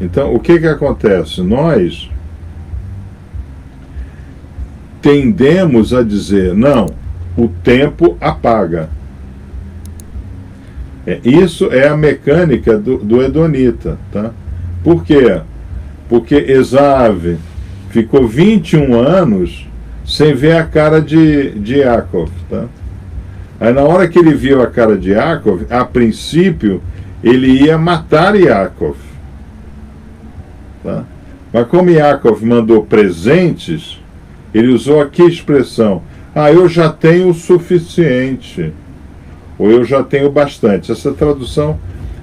Então, o que acontece? Nós tendemos a dizer, não, o tempo apaga. Isso é a mecânica do Edonita. Tá? Por quê? Porque Esav ficou 21 anos sem ver a cara de Yaakov. Tá? Aí na hora que ele viu a cara de Yaakov, a princípio, ele ia matar Yaakov. Tá? Mas como Yaakov mandou presentes, ele usou aqui a expressão, eu já tenho o suficiente, ou eu já tenho bastante. Essa tradução,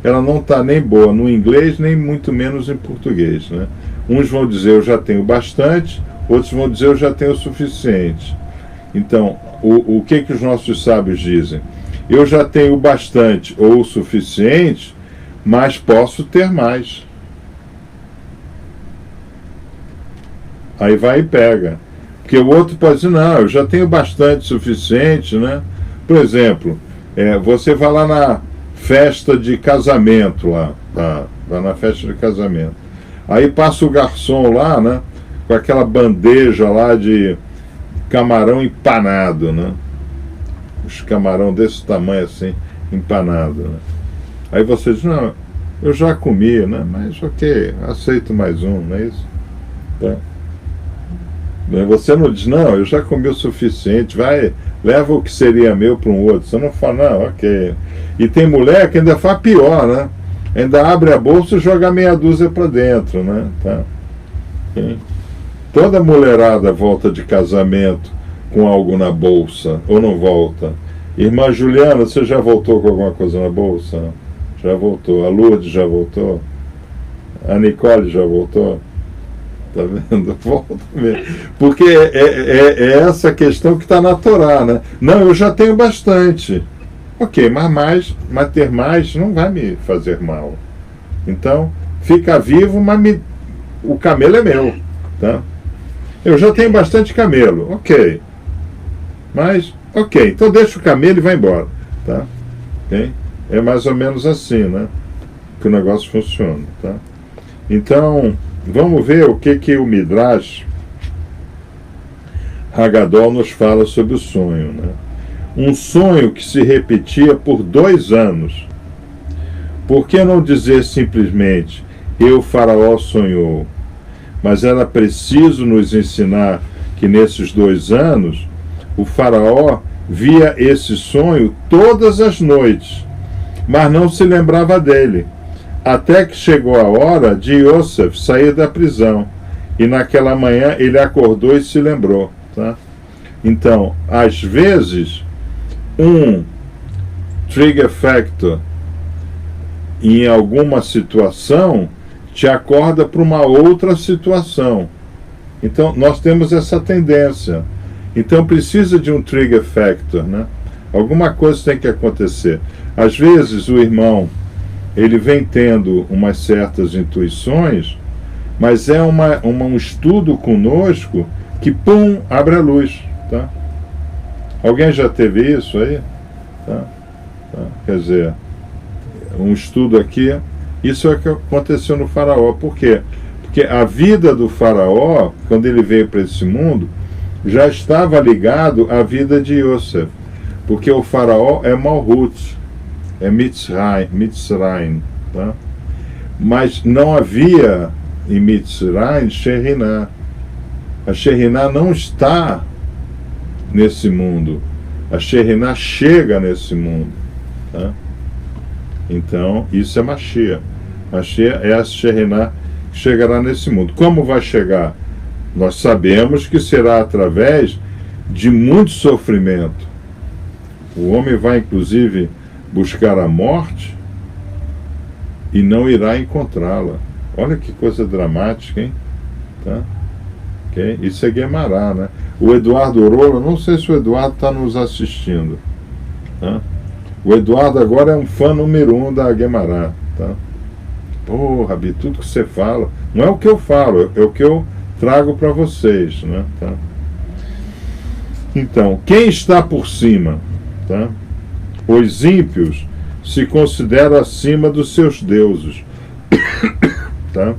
ela não está nem boa no inglês, nem muito menos em português. Né? Uns vão dizer, eu já tenho bastante, outros vão dizer, eu já tenho o suficiente. Então, o que os nossos sábios dizem? Eu já tenho bastante ou o suficiente, mas posso ter mais. Aí vai e pega. Porque o outro pode dizer, não, eu já tenho bastante, suficiente, né? Por exemplo, você vai lá na festa de casamento, vai na festa de casamento. Aí passa o garçom lá, né? Com aquela bandeja lá de camarão empanado, né? Os camarão desse tamanho assim, empanado, né? Aí você diz, não, eu já comi, né? Mas ok, aceito mais um, não é isso? Tá? Você não diz, não, eu já comi o suficiente, vai, leva o que seria meu para um outro. Você não fala, não, ok. E tem mulher que ainda faz pior, né? Ainda abre a bolsa e joga meia dúzia para dentro, né? Tá? Okay. Toda mulherada volta de casamento com algo na bolsa, ou não volta? Irmã Juliana, você já voltou com alguma coisa na bolsa? Já voltou. A Lourdes já voltou? A Nicole já voltou? Tá vendo? Volta mesmo. Porque é essa questão que está na Torá, né? Não, eu já tenho bastante. Ok, mas ter mais não vai me fazer mal. Então, fica vivo, mas o camelo é meu. Tá? Eu já tenho bastante camelo. Ok. Mas, ok, então deixa o camelo e vai embora. Tá? Okay? É mais ou menos assim, né? Que o negócio funciona. Tá? Então, vamos ver o que o Midrash Hagadol nos fala sobre o sonho. Né? Um sonho que se repetia por 2 anos. Por que não dizer simplesmente, o faraó sonhou? Mas era preciso nos ensinar que nesses 2 anos, o faraó via esse sonho todas as noites, mas não se lembrava dele. Até que chegou a hora de Yosef sair da prisão. E naquela manhã ele acordou e se lembrou. Tá? Então, às vezes, um trigger factor em alguma situação te acorda para uma outra situação. Então, nós temos essa tendência. Então, precisa de um trigger factor. Né? Alguma coisa tem que acontecer. Às vezes, o irmão ele vem tendo umas certas intuições, mas é um estudo conosco que, pum, abre a luz. Tá? Alguém já teve isso aí? Tá? Tá? Quer dizer, um estudo aqui, isso é o que aconteceu no faraó. Por quê? Porque a vida do faraó, quando ele veio para esse mundo, já estava ligado à vida de Yosef. Porque o faraó é Malhut, é Mitzrayim, tá? Mas não havia em Mitzrayim Sheriná. A Sheriná não está nesse mundo. A Sheriná chega nesse mundo. Tá? Então, isso é Mashiach. Mashiach é a Sheriná que chegará nesse mundo. Como vai chegar? Nós sabemos que será através de muito sofrimento. O homem vai, inclusive, buscar a morte e não irá encontrá-la. Olha que coisa dramática, hein? Tá? Okay? Isso é Guemará, né? O Eduardo Orola, não sei se o Eduardo está nos assistindo. Tá? O Eduardo agora é um fã número 1 da Guemará. Tá? Pô, Rabi, tudo que você fala, não é o que eu falo, é o que eu trago para vocês. Né? Tá? Então, quem está por cima? Tá? Os ímpios se consideram acima dos seus deuses. Tá?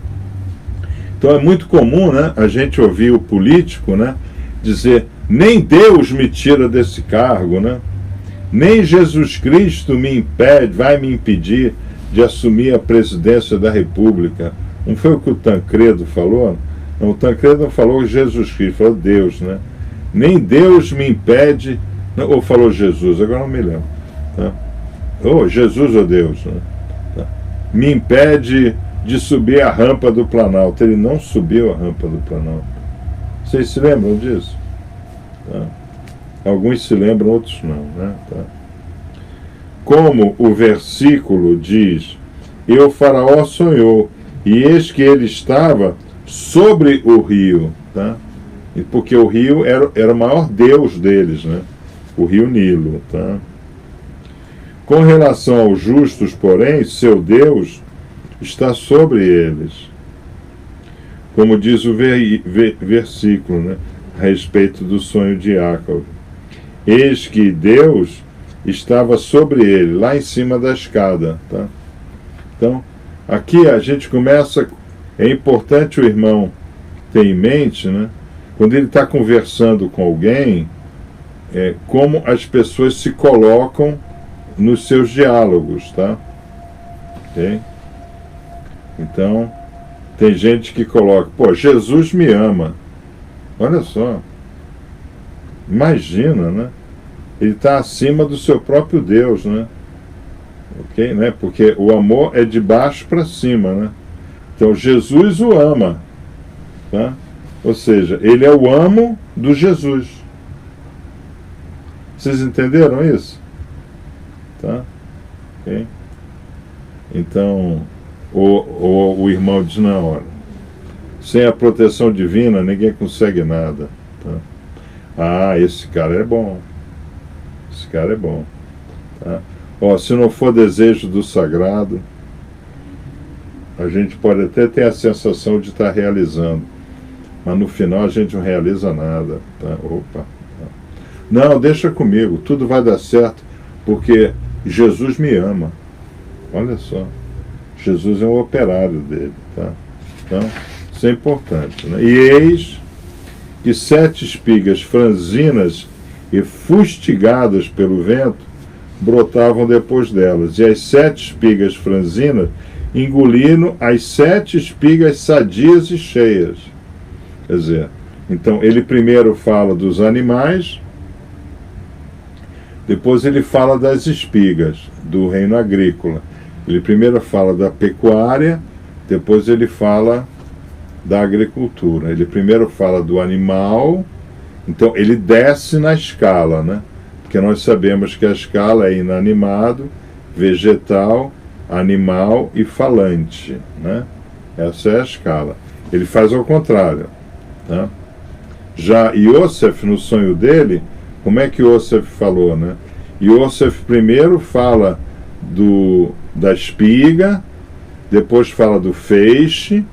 Então é muito comum, né, a gente ouvir o político, né, dizer: nem Deus me tira desse cargo, né? Nem Jesus Cristo vai me impedir de assumir a presidência da República. Não foi o que o Tancredo falou? Não, o Tancredo não falou Jesus Cristo, falou Deus, né? Nem Deus me impede, não, ou falou Jesus, agora não me lembro. Tá? Ou Jesus ou Deus, né? Tá? Me impede de subir a rampa do Planalto. Ele não subiu a rampa do Planalto. Vocês se lembram disso? Tá? Alguns se lembram, outros não, né? Tá? Como o versículo diz: e o faraó sonhou, e eis que ele estava sobre o rio, tá? Porque o rio era o maior deus deles, né? O rio Nilo, tá? Com relação aos justos, porém, seu Deus está sobre eles, como diz o versículo, né, a respeito do sonho de Jacob. Eis que Deus estava sobre ele, lá em cima da escada. Tá? Então, aqui a gente começa. É importante o irmão ter em mente, né, quando ele está conversando com alguém, como as pessoas se colocam nos seus diálogos. Tá? Okay? Então, tem gente que coloca: pô, Jesus me ama. Olha só. Imagina, né? Ele está acima do seu próprio Deus, né? Ok? Né? Porque o amor é de baixo para cima, né? Então, Jesus o ama. Tá? Ou seja, ele é o amo do Jesus. Vocês entenderam isso? Tá? Ok? Então, o irmão diz: não, olha, sem a proteção divina ninguém consegue nada. Tá? Ah, esse cara é bom. Esse cara é bom. Tá? Ó, se não for desejo do sagrado, a gente pode até ter a sensação de estar realizando, mas no final a gente não realiza nada. Tá? Opa. Tá. Não, deixa comigo, tudo vai dar certo, porque Jesus me ama. Olha só. Jesus é um operário dele. Tá? Então, isso é importante. Né? E eis que 7 espigas franzinas e fustigadas pelo vento brotavam depois delas, e as 7 espigas franzinas engoliram as 7 espigas sadias e cheias. Quer dizer, então ele primeiro fala dos animais, depois ele fala das espigas, do reino agrícola. Ele primeiro fala da pecuária, depois ele fala da agricultura. Ele primeiro fala do animal, então ele desce na escala, né? Porque nós sabemos que a escala é inanimado, vegetal, animal e falante, né? Essa é a escala. Ele faz ao contrário. Tá? Já Yosef, no sonho dele, como é que Yosef falou, né? Yosef primeiro fala da espiga, depois fala do feixe,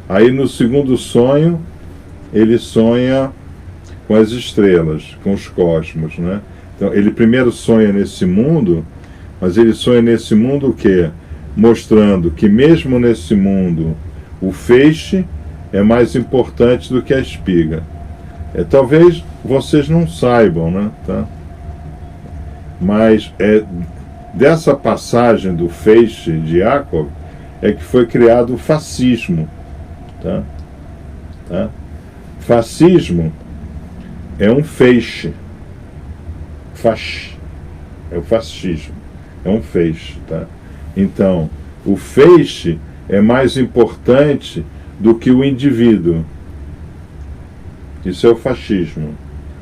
aí no segundo sonho ele sonha com as estrelas, com os cosmos, né? Então ele primeiro sonha nesse mundo, mas ele sonha nesse mundo o quê? Mostrando que mesmo nesse mundo o feixe é mais importante do que a espiga. Talvez vocês não saibam, né? Tá? Mas dessa passagem do feixe de Jacob é que foi criado o fascismo. Tá? Tá? Fascismo é um feixe. É o fascismo. É um feixe. Tá? Então, o feixe é mais importante do que o indivíduo. Isso é o fascismo.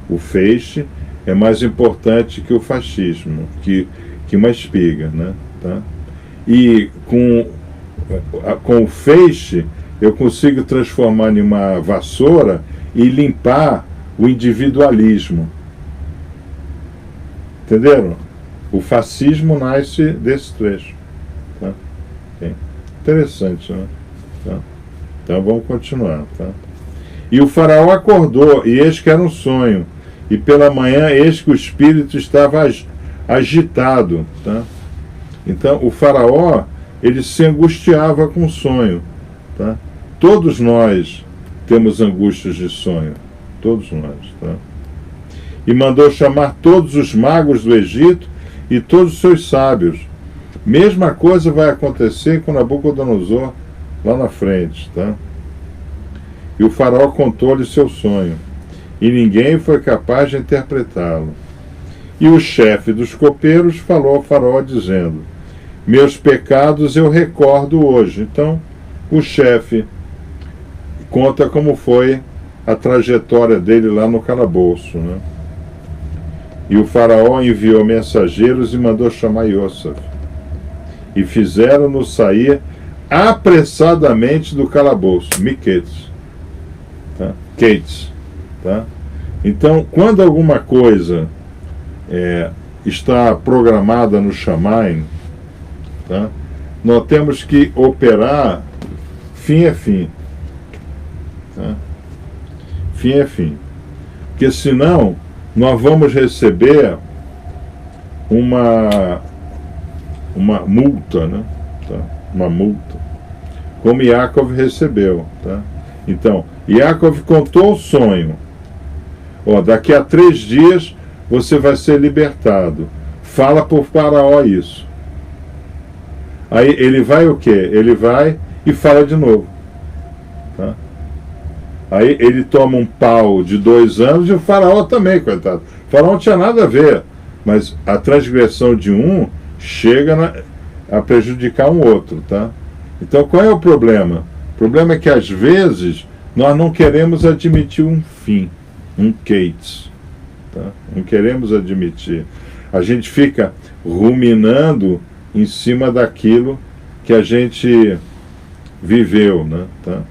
O feixe é mais importante que o fascismo, que uma espiga, né? Tá? E com o feixe eu consigo transformar em uma vassoura e limpar o individualismo. Entenderam? O fascismo nasce desse trecho. Tá? Okay. Interessante, né? Tá? Então vamos continuar. Tá? E o faraó acordou, e eis que era um sonho. E pela manhã, eis que o espírito estava agitado. Tá? Então, o faraó, ele se angustiava com o sonho. Tá? Todos nós temos angústias de sonho. Todos nós. Tá? E mandou chamar todos os magos do Egito e todos os seus sábios. Mesma coisa vai acontecer com Nabucodonosor lá na frente. Tá? E o faraó contou-lhe seu sonho, e ninguém foi capaz de interpretá-lo. E o chefe dos copeiros falou ao faraó, dizendo: meus pecados eu recordo hoje. Então, o chefe conta como foi a trajetória dele lá no calabouço. Né? E o faraó enviou mensageiros e mandou chamar Iosaf. E fizeram-no sair apressadamente do calabouço. Miquetes. Tá? Quetes. Tá? Então, quando alguma coisa está programada no Shamayim, tá? Nós temos que operar fim a fim. Tá? Fim a fim. Porque senão nós vamos receber uma multa, né? Tá? Uma multa. Como Yaakov recebeu. Tá? Então, Yaakov contou o sonho. Daqui a 3 dias você vai ser libertado. Fala por faraó isso. Aí ele vai o quê? Ele vai e fala de novo. Tá? Aí ele toma um pau de 2 anos e o faraó também, coitado. O faraó não tinha nada a ver. Mas a transgressão de um chega a prejudicar um outro. Tá? Então qual é o problema? O problema é que às vezes nós não queremos admitir um fim. Um Cates. Tá? Não queremos admitir. A gente fica ruminando em cima daquilo que a gente viveu. Né? Tá?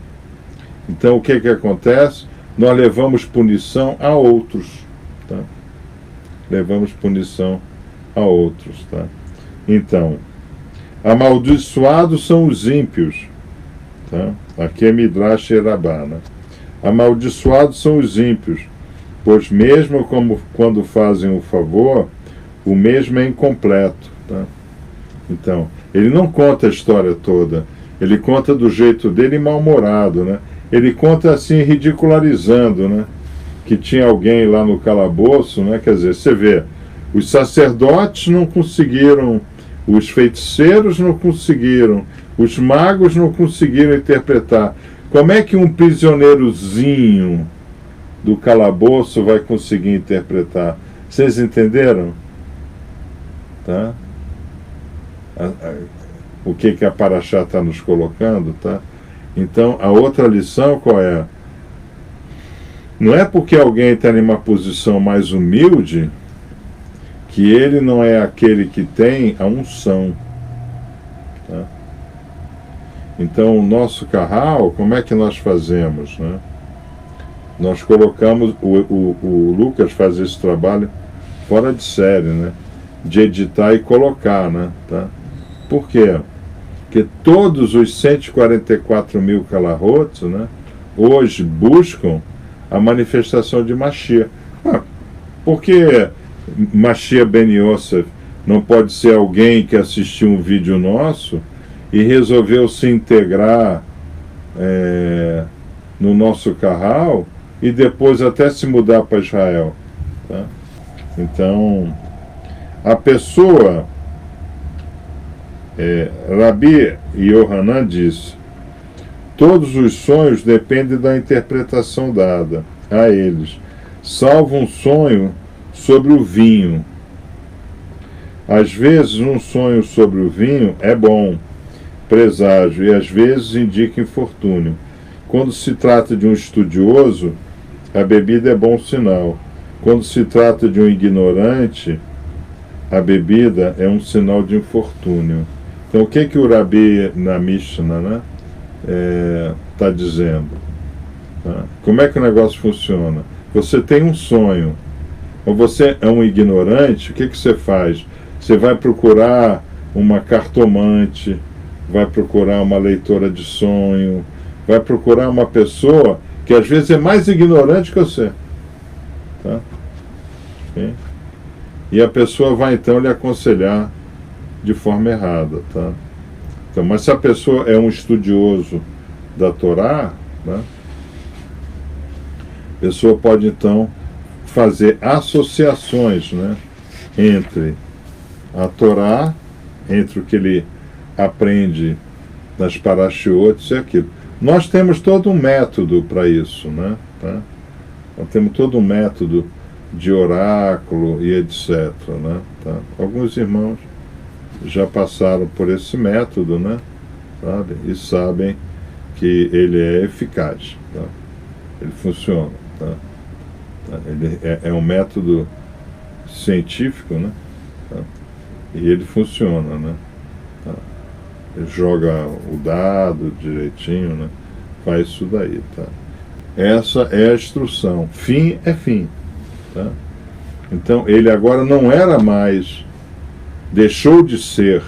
Então o que acontece? Nós levamos punição a outros. Tá? Levamos punição a outros. Tá? Então, amaldiçoados são os ímpios. Tá? Aqui é Midrash Rabbah. Né? Amaldiçoados são os ímpios, pois mesmo como quando fazem o favor, o mesmo é incompleto. Tá? Então, ele não conta a história toda, ele conta do jeito dele mal-humorado, né? Ele conta assim, ridicularizando, né? Que tinha alguém lá no calabouço, né? Quer dizer, você vê, os sacerdotes não conseguiram, os feiticeiros não conseguiram, os magos não conseguiram interpretar. Como é que um prisioneirozinho do calabouço vai conseguir interpretar? Vocês entenderam? Tá? O que a Paraxá está nos colocando? Tá? Então, a outra lição qual é? Não é porque alguém está em uma posição mais humilde que ele não é aquele que tem a unção. Tá? Então, o nosso carral, como é que nós fazemos? Né? Nós colocamos, o Lucas faz esse trabalho fora de série, né? De editar e colocar. Né? Tá? Por quê? Porque todos os 144 mil Kalahot, né, hoje buscam a manifestação de Mashiach. Por que Mashiach Ben Yosef não pode ser alguém que assistiu um vídeo nosso e resolveu se integrar no nosso carral e depois até se mudar para Israel? Tá? Então, a pessoa... Rabi Yohanan disse: todos os sonhos dependem da interpretação dada a eles, salvo um sonho sobre o vinho. Às vezes um sonho sobre o vinho é bom, presságio, e às vezes indica infortúnio. Quando se trata de um estudioso, a bebida é bom sinal. Quando se trata de um ignorante, a bebida é um sinal de infortúnio. Então, o que o Rabi na Mishnah, né, está dizendo? Tá? Como é que o negócio funciona? Você tem um sonho, ou você é um ignorante, o que você faz? Você vai procurar uma cartomante, vai procurar uma leitora de sonho, vai procurar uma pessoa que às vezes é mais ignorante que você. Tá? Okay? E a pessoa vai então lhe aconselhar de forma errada, tá? Então, mas se a pessoa é um estudioso, da Torá, né, a pessoa pode então fazer associações, né, entre a Torá, entre o que ele aprende nas parashiotes e aquilo. Nós temos todo um método para isso, né? Tá? Nós temos todo um método de oráculo e etc. Né? Tá? Alguns irmãos já passaram por esse método, né? Sabe? E sabem que ele é eficaz. Tá? Ele funciona. Tá? Ele é um método científico, né? Tá? E ele funciona, né? Tá? Ele joga o dado direitinho, né? Faz isso daí, tá? Essa é a instrução. Fim é fim, tá? Então ele agora não era mais, deixou de ser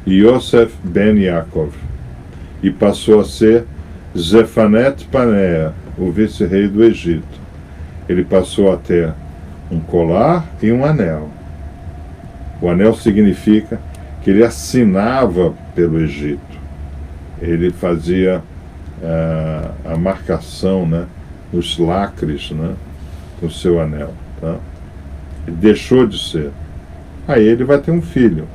Yosef ben Yaakov e passou a ser Zefanet Panea, o vice-rei do Egito. Ele passou a ter um colar e um anel. O anel significa que ele assinava pelo Egito. Ele fazia a marcação, né, nos lacres, né, com o seu anel. Tá? Ele deixou de ser. Aí ele vai ter um filho.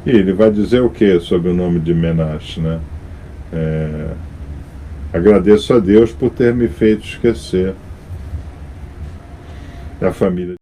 E ele vai dizer o que sobre o nome de Menashe, né? Agradeço a Deus por ter me feito esquecer da família.